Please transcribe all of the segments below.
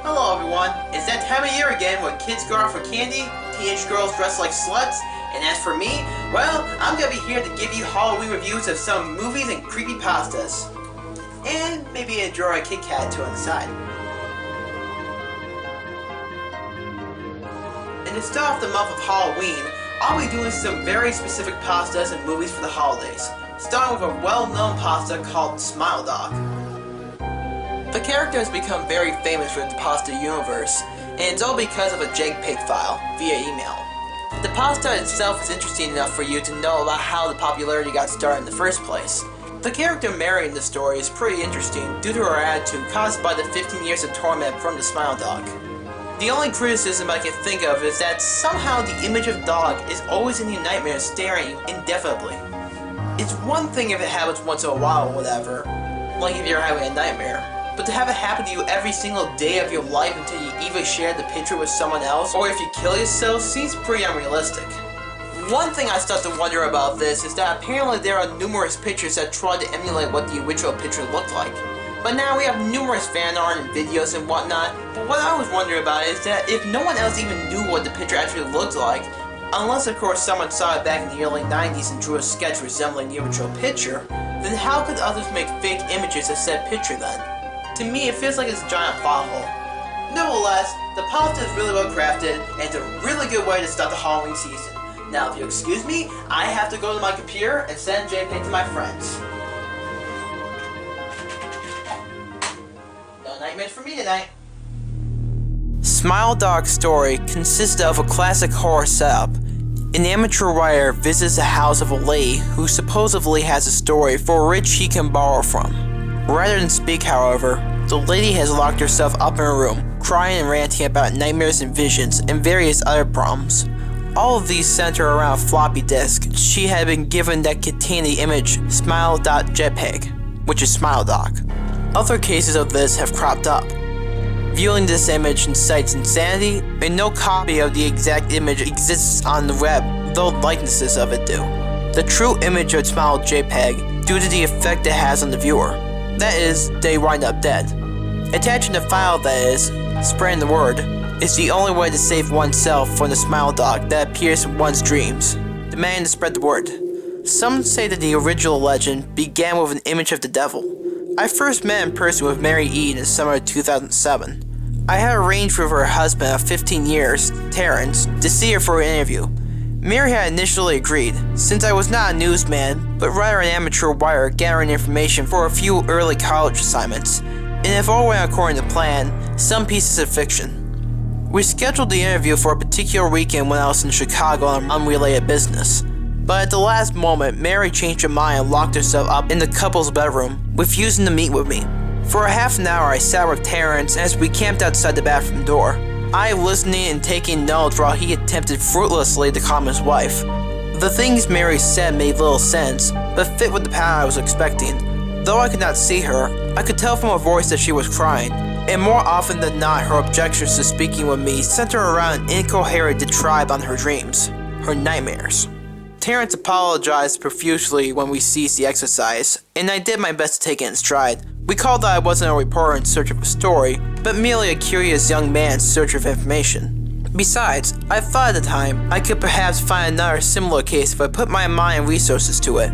Hello everyone, it's that time of year again when kids go out for candy, teenage girls dress like sluts, and as for me, well, I'm gonna be here to give you Halloween reviews of some movies and creepypastas. And maybe enjoy a Kit Kat to inside. And to start off the month of Halloween, I'll be doing some very specific pastas and movies for the holidays, starting with a well-known pasta called Smile.Jpg. The character has become very famous within the pasta universe, and it's all because of a JPEG file via email. The pasta itself is interesting enough for you to know about how the popularity got started in the first place. The character Mary in the story is pretty interesting due to her attitude caused by the 15 years of torment from the Smile Dog. The only criticism I can think of is that somehow the image of dog is always in your nightmares staring indefinitely. It's one thing if it happens once in a while or whatever, like if you're having a nightmare. But to have it happen to you every single day of your life until you either share the picture with someone else or if you kill yourself seems pretty unrealistic. One thing I start to wonder about this is that apparently there are numerous pictures that try to emulate what the original picture looked like. But now we have numerous fan art and videos and whatnot, but what I was wondering about is that if no one else even knew what the picture actually looked like, unless of course someone saw it back in the early 90s and drew a sketch resembling the original picture, then how could others make fake images of said picture then? To me, it feels like it's a giant plot hole. Nevertheless, the pasta is really well crafted, and it's a really good way to start the Halloween season. Now, if you'll excuse me, I have to go to my computer and send JPEG to my friends. No nightmares for me tonight. Smile.Jpg's story consists of a classic horror setup. An amateur writer visits the house of a lady who supposedly has a story for which he can borrow from. Rather than speak, however, the lady has locked herself up in her room, crying and ranting about nightmares and visions and various other problems. All of these center around a floppy disk she had been given that contained the image Smile.Jpg, which is Smile.Jpg. Other cases of this have cropped up. Viewing this image incites insanity, and no copy of the exact image exists on the web, though likenesses of it do. The true image of Smile.Jpg due to the effect it has on the viewer. That is, they wind up dead. Attaching the file, that is, spreading the word, is the only way to save oneself from the Smile Dog that appears in one's dreams. Demanding to spread the word. Some say that the original legend began with an image of the devil. I first met in person with Mary E. in the summer of 2007. I had arranged with her husband of 15 years, Terrence, to see her for an interview. Mary had initially agreed, since I was not a newsman, but rather an amateur writer gathering information for a few early college assignments, and if all went according to plan, some pieces of fiction. We scheduled the interview for a particular weekend when I was in Chicago on unrelated business, but at the last moment, Mary changed her mind and locked herself up in the couple's bedroom, refusing to meet with me. For a half an hour I sat with Terrence as we camped outside the bathroom door. I listening and taking notes while he attempted fruitlessly to calm his wife. The things Mary said made little sense, but fit with the pattern I was expecting. Though I could not see her, I could tell from her voice that she was crying, and more often than not her objections to speaking with me centered around an incoherent diatribe on her dreams, her nightmares. Terrence apologized profusely when we ceased the exercise, and I did my best to take it in stride. Recalled that I wasn't a reporter in search of a story, but merely a curious young man in search of information. Besides, I thought at the time I could perhaps find another similar case if I put my mind and resources to it.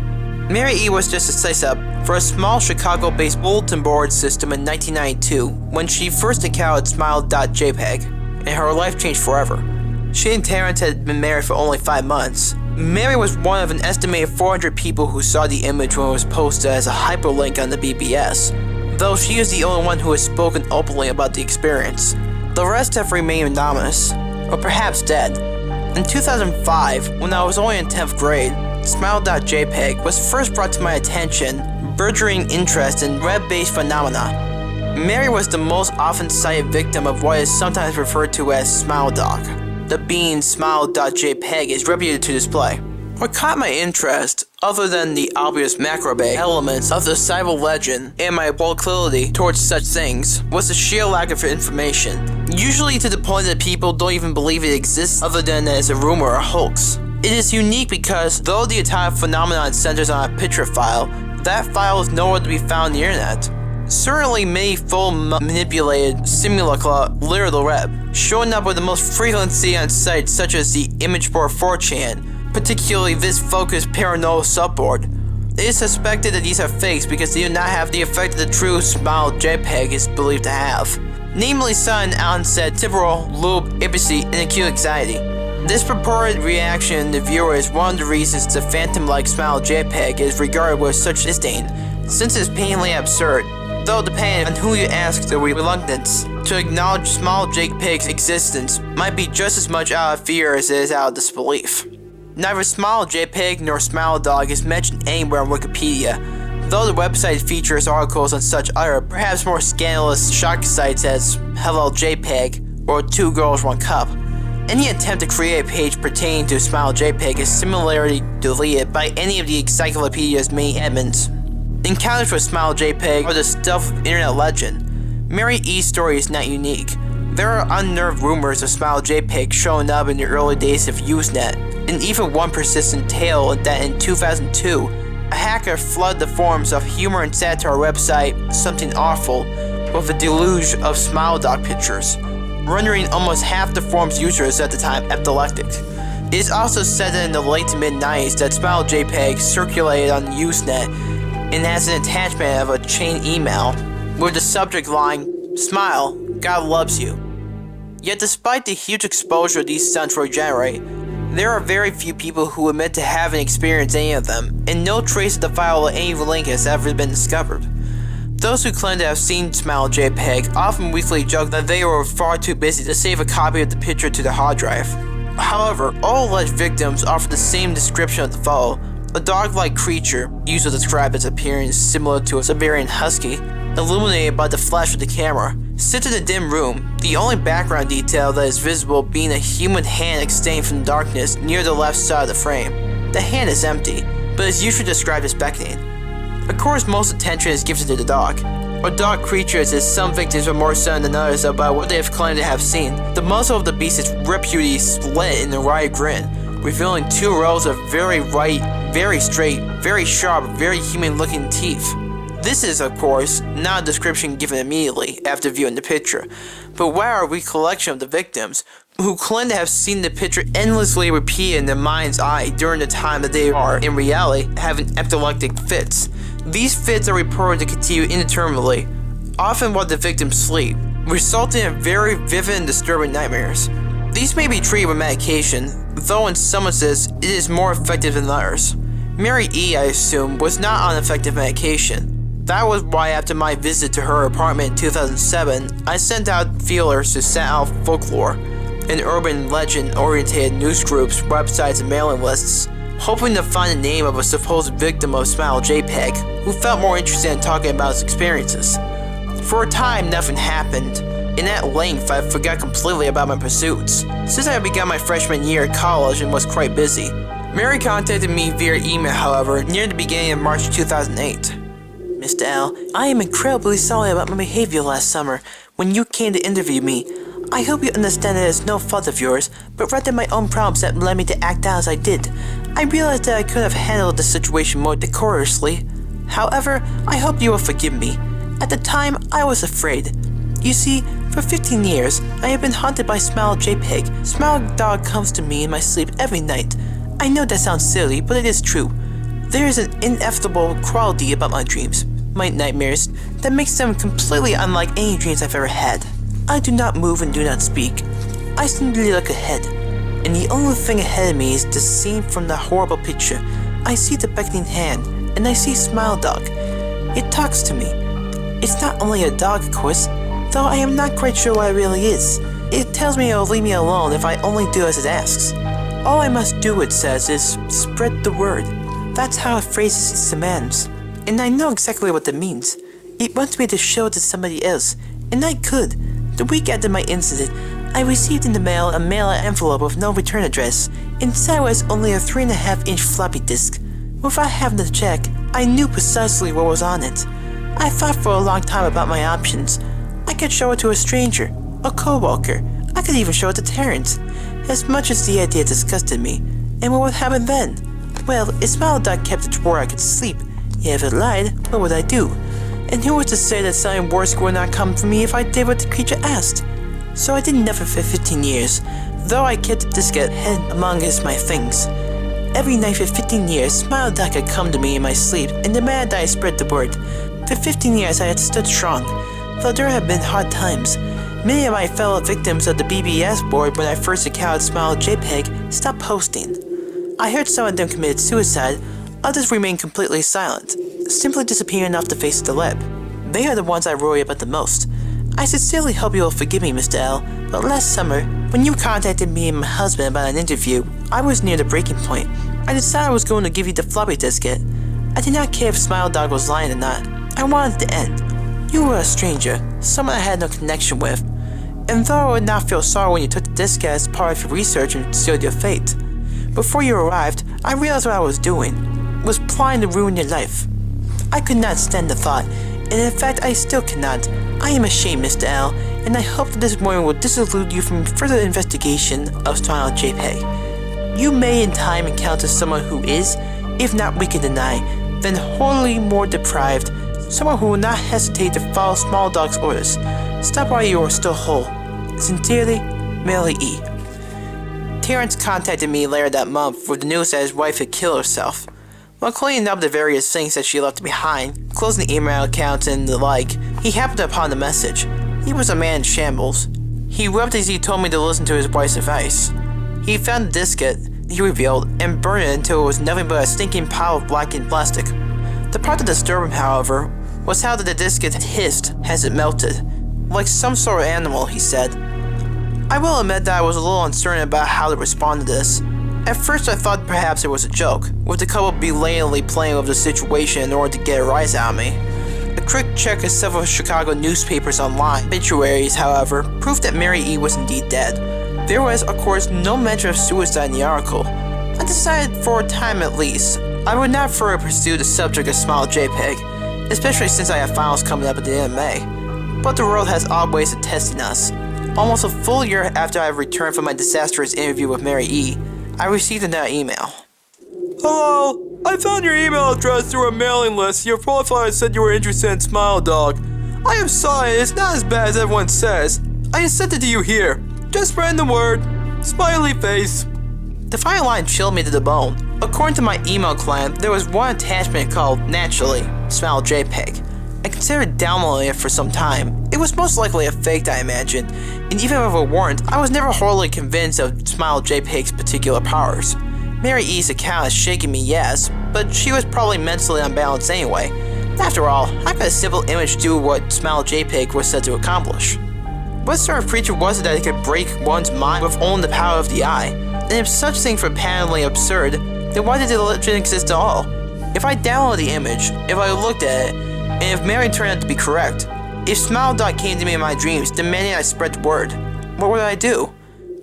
Mary E. was just a slice-up for a small Chicago-based bulletin board system in 1992 when she first encountered Smile.Jpg, and her life changed forever. She and Terrence had been married for only 5 months. Mary was one of an estimated 400 people who saw the image when it was posted as a hyperlink on the BBS, though she is the only one who has spoken openly about the experience. The rest have remained anonymous, or perhaps dead. In 2005, when I was only in 10th grade, Smile.Jpg was first brought to my attention, burgeoning interest in web-based phenomena. Mary was the most often cited victim of what is sometimes referred to as Smile Dog. The being Smile.Jpg is reputed to display. What caught my interest, other than the obvious macrobay elements of the cyber legend and my proclivity towards such things, was the sheer lack of information, usually to the point that people don't even believe it exists other than as a rumor or hoax. It is unique because, though the entire phenomenon centers on a picture file, that file is nowhere to be found on the internet. Certainly many full manipulated simulacra litter the web, showing up with the most frequency on sites such as the image board 4chan, particularly this focused paranormal subboard. It is suspected that these are fakes because they do not have the effect that the true Smile.Jpg is believed to have, namely sudden onset temporal lobe epilepsy and acute anxiety. This purported reaction in the viewer is one of the reasons the phantom-like Smile.Jpg is regarded with such disdain, since it is painfully absurd, though depending on who you ask, the reluctance to acknowledge Smile.Jpg's existence might be just as much out of fear as it is out of disbelief. Neither Smile.Jpg nor SmileDog is mentioned anywhere on Wikipedia, though the website features articles on such other, perhaps more scandalous shock sites as Hello.Jpg or Two Girls One Cup. Any attempt to create a page pertaining to Smile.Jpg is similarly deleted by any of the encyclopedia's many admins. Encounters with Smile.Jpg are the stuff of internet legend. Mary E's story is not unique. There are unnerved rumors of Smile.Jpg showing up in the early days of Usenet, and even one persistent tale that in 2002, a hacker flooded the forums of humor and satire website Something Awful with a deluge of SmileDog pictures, rendering almost half the forum's users at the time epileptic. It is also said that in the late to mid-90s that Smile.Jpg circulated on Usenet and has an attachment of a chain email with the subject line, "Smile, God loves you." Yet despite the huge exposure these stunts will generate, there are very few people who admit to having experienced any of them, and no trace of the file or any link has ever been discovered. Those who claim to have seen Smile.Jpg often weakly joke that they were far too busy to save a copy of the picture to their hard drive. However, all alleged victims offer the same description of the photo: a dog-like creature, usually described as appearance similar to a Siberian husky, illuminated by the flash of the camera, sits in a dim room, the only background detail that is visible being a human hand extending from the darkness near the left side of the frame. The hand is empty, but is usually described as beckoning. Of course, most attention is given to the dog, or dog creatures, as some victims are more certain than others about what they have claimed to have seen. The muzzle of the beast is reputedly split in a wide grin, revealing two rows of very white, very straight, very sharp, very human-looking teeth. This is, of course, not a description given immediately after viewing the picture, but rather a recollection of the victims, who claim to have seen the picture endlessly repeated in their mind's eye during the time that they are, in reality, having epileptic fits. These fits are reported to continue indeterminately, often while the victims sleep, resulting in very vivid and disturbing nightmares. These may be treated with medication, though in some instances it is more effective than others. Mary E, I assume, was not on effective medication. That was why after my visit to her apartment in 2007, I sent out feelers to Set Out Folklore, an urban legend-oriented news groups, websites, and mailing lists, hoping to find the name of a supposed victim of Smile.Jpg, who felt more interested in talking about his experiences. For a time, nothing happened, and at length I forgot completely about my pursuits, since I had begun my freshman year at college and was quite busy. Mary contacted me via email, however, near the beginning of March 2008. Mr. L, I am incredibly sorry about my behavior last summer when you came to interview me. I hope you understand that it is no fault of yours, but rather my own problems that led me to act out as I did. I realized that I could have handled the situation more decorously. However, I hope you will forgive me. At the time, I was afraid. You see, for 15 years, I have been haunted by Smile.Jpg. SmileDog comes to me in my sleep every night. I know that sounds silly, but it is true. There is an ineffable quality about my dreams, my nightmares, that makes them completely unlike any dreams I've ever had. I do not move and do not speak. I simply look ahead, and the only thing ahead of me is the scene from the horrible picture. I see the beckoning hand, and I see SmileDog. It talks to me. It's not only a dog, of course, though I am not quite sure what it really is. It tells me it will leave me alone if I only do as it asks. All I must do, it says, is spread the word. That's how it phrases its demands. And I know exactly what that means. It wants me to show it to somebody else, and I could. The week after my incident, I received in the mail a mail envelope with no return address. Inside was only a 3.5-inch floppy disk. Without having to check, I knew precisely what was on it. I thought for a long time about my options. I could show it to a stranger, a co-worker. I could even show it to Terrence. As much as the idea disgusted me. And what would happen then? Well, if SmileDog kept a drawer I could sleep. If it lied, what would I do? And who was to say that something worse would not come for me if I did what the creature asked? So I did nothing for 15 years, though I kept the diskette hidden amongst my things. Every night for 15 years, Smile.Jpg had come to me in my sleep and demanded that I spread the word. For 15 years I had stood strong, though there had been hard times. Many of my fellow victims of the BBS board when I first encountered Smile.Jpg stopped posting. I heard some of them committed suicide, others remained completely silent, simply disappearing off the face of the web. They are the ones I worry about the most. I sincerely hope you will forgive me, Mr. L, but last summer, when you contacted me and my husband about an interview, I was near the breaking point. I decided I was going to give you the floppy diskette. I did not care if Smile.Jpg was lying or not. I wanted the end. You were a stranger, someone I had no connection with. And though I would not feel sorry when you took the diskette as part of your research and sealed your fate, before you arrived, I realized what I was doing, was plotting to ruin your life. I could not stand the thought, and in fact I still cannot. I am ashamed, Mr. L, and I hope that this warning will disillude you from further investigation of Smile.Jpg. You may in time encounter someone who is, if not weak in deny, then wholly more deprived, someone who will not hesitate to follow Smile.Jpg's orders. Stop while you are still whole. Sincerely, Mary E. Terrence contacted me later that month with the news that his wife had killed herself. While cleaning up the various things that she left behind, closing the email accounts and the like, he happened upon the message. He was a man in shambles. He wept as he told me to listen to his wife's advice. He found the diskette, he revealed, and burned it until it was nothing but a stinking pile of blackened plastic. The part that disturbed him, however, was how the diskette hissed as it melted. Like some sort of animal, he said. I will admit that I was a little uncertain about how to respond to this. At first I thought perhaps it was a joke, with the couple belatedly playing with the situation in order to get a rise out of me. A quick check of several Chicago newspapers online obituaries, however, proved that Mary E. was indeed dead. There was, of course, no mention of suicide in the article. I decided, for a time at least, I would not further pursue the subject of Smile.Jpg, especially since I have finals coming up at the end of May. But the world has odd ways of testing us. Almost a full year after I returned from my disastrous interview with Mary E., I received another email. Hello, I found your email address through a mailing list. Your profile said you were interested in Smile.Jpg. I am sorry, it's not as bad as everyone says. I sent it to you here. Just spread the word. Smiley face. The final line chilled me to the bone. According to my email client, there was one attachment called, naturally, Smile.Jpg. I considered downloading it for some time. It was most likely a fake, I imagine, and even if it weren't, I was never wholly convinced of Smile.Jpg's particular powers. Mary E.'s account is shaking me, yes, but she was probably mentally unbalanced anyway. After all, how could a simple image do what Smile.Jpg was said to accomplish? What sort of creature was it that could break one's mind with only the power of the eye? And if such things were patently absurd, then why did the legend exist at all? If I downloaded the image, if I looked at it, and if Mary turned out to be correct, if Smile.Jpg came to me in my dreams demanding I spread the word, what would I do?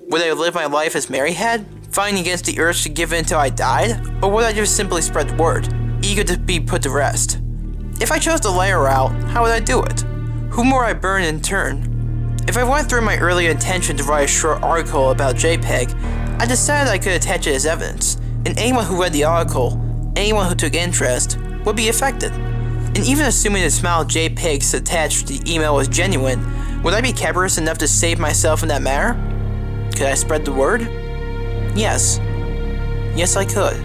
Would I live my life as Mary had, fighting against the urge to give in until I died? Or would I just simply spread the word, eager to be put to rest? If I chose the latter route, how would I do it? Whom would I burn in turn? If I went through my earlier intention to write a short article about JPEG, I decided I could attach it as evidence, and anyone who read the article, anyone who took interest, would be affected. And even assuming the Smile.Jpg attached to the email was genuine, would I be cavalier enough to save myself in that manner? Could I spread the word? Yes. Yes, I could.